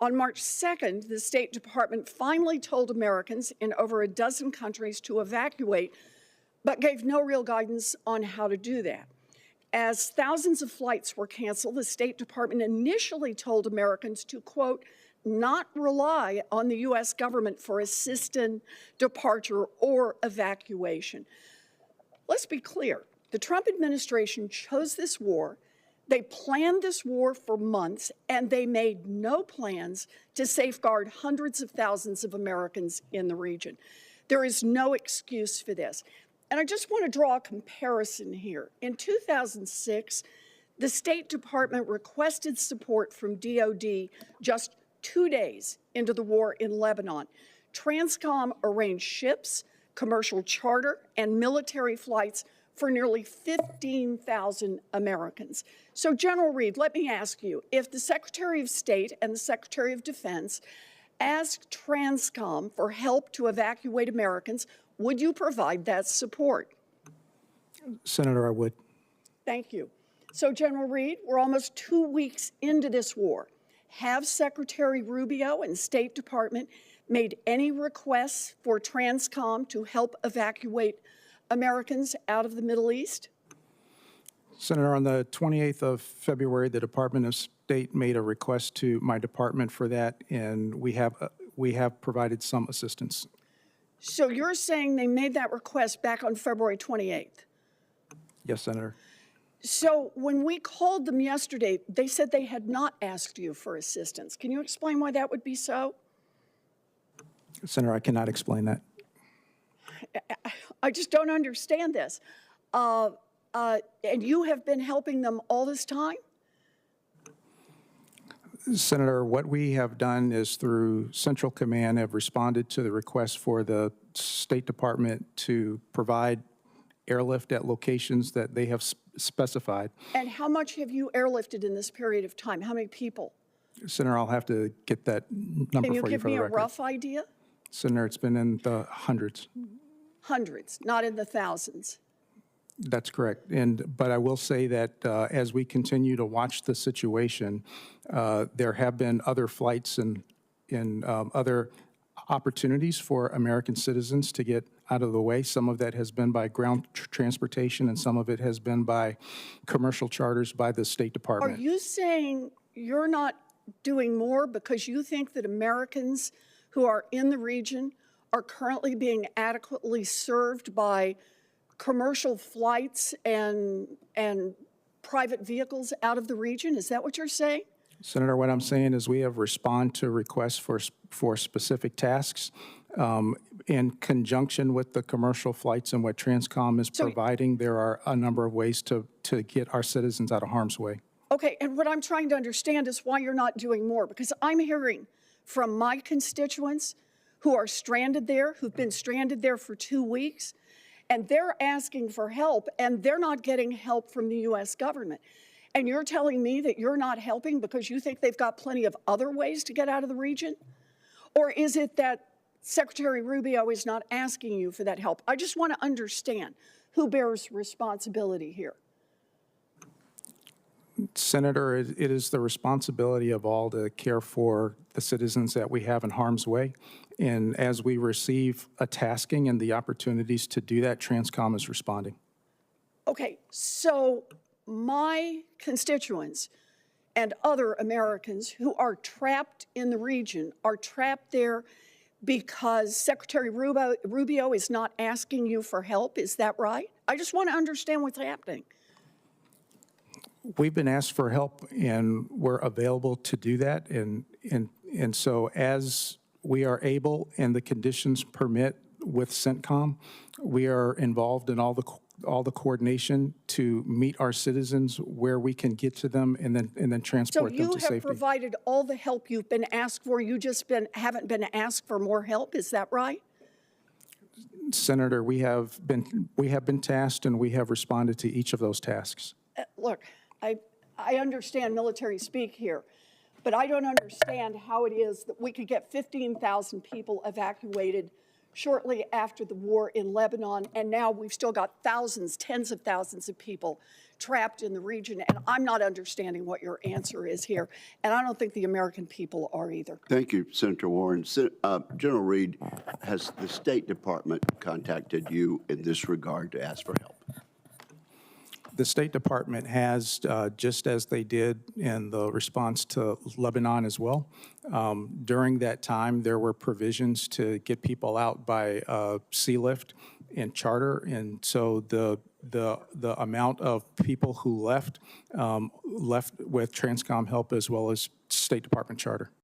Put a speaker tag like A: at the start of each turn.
A: On March 2nd, the State Department finally told Americans in over a dozen countries to evacuate, but gave no real guidance on how to do that. As thousands of flights were canceled, the State Department initially told Americans to, quote, not rely on the U.S. government for assistance, departure, or evacuation. Let's be clear. The Trump administration chose this war. They planned this war for months, and they made no plans to safeguard hundreds of thousands of Americans in the region. There is no excuse for this. And I just want to draw a comparison here. In 2006, the State Department requested support from DOD just 2 days into the war in Lebanon. Transcom arranged ships, commercial charter, and military flights for nearly 15,000 Americans. So, General Reed, let me ask you, if the Secretary of State and the Secretary of Defense asked Transcom for help to evacuate Americans, would you provide that support?
B: Senator, I would.
A: Thank you. So, General Reed, we're almost 2 weeks into this war. Have Secretary Rubio and State Department made any requests for Transcom to help evacuate Americans out of the Middle East?
B: Senator, on the 28th of February, the Department of State made a request to my department for that, and we have provided some assistance.
A: So you're saying they made that request back on February 28th?
B: Yes, Senator.
A: So when we called them yesterday, they said they had not asked you for assistance. Can you explain why that would be so?
B: Senator, I cannot explain that.
A: I just don't understand this. And you have been helping them all this time?
B: Senator, what we have done is through Central Command have responded to the request for the State Department to provide airlift at locations that they have specified.
A: And how much have you airlifted in this period of time? How many people?
B: Senator, I'll have to get that number for you for the record.
A: Can you give me a rough idea?
B: Senator, it's been in the hundreds.
A: Hundreds, not in the thousands.
B: That's correct. But I will say that as we continue to watch the situation, there have been other flights and other opportunities for American citizens to get out of the way. Some of that has been by ground transportation, and some of it has been by commercial charters by the State Department.
A: Are you saying you're not doing more because you think that Americans who are in the region are currently being adequately served by commercial flights and private vehicles out of the region? Is that what you're saying?
B: Senator, what I'm saying is we have responded to requests for specific tasks in conjunction with the commercial flights and what Transcom is providing. There are a number of ways to get our citizens out of harm's way.
A: Okay, and what I'm trying to understand is why you're not doing more, because I'm hearing from my constituents who are stranded there, who've been stranded there for 2 weeks, and they're asking for help, and they're not getting help from the U.S. government. And you're telling me that you're not helping because you think they've got plenty of other ways to get out of the region? Or is it that Secretary Rubio is not asking you for that help? I just want to understand who bears responsibility here.
B: Senator, it is the responsibility of all to care for the citizens that we have in harm's way. And as we receive a tasking and the opportunities to do that, Transcom is responding.
A: Okay, so my constituents and other Americans who are trapped in the region are trapped there because Secretary Rubio is not asking you for help. Is that right? I just want to understand what's happening.
B: We've been asked for help, and we're available to do that. And so as we are able and the conditions permit with CENTCOM, we are involved in all the coordination to meet our citizens where we can get to them and then transport them to safety.
A: So you have provided all the help you've been asked for. You just haven't been asked for more help. Is that right?
B: Senator, we have been tasked, and we have responded to each of those tasks.
A: Look, I understand military speak here, but I don't understand how it is that we could get 15,000 people evacuated shortly after the war in Lebanon, and now we've still got thousands, tens of thousands of people trapped in the region, and I'm not understanding what your answer is here, and I don't think the American people are either.
C: Thank you, Senator Warren. General Reed, has the State Department contacted you in this regard to ask for help?
B: The State Department has, just as they did in the response to Lebanon as well. During that time, there were provisions to get people out by sea lift and charter, and so the amount of people who left with Transcom help as well as State Department charter.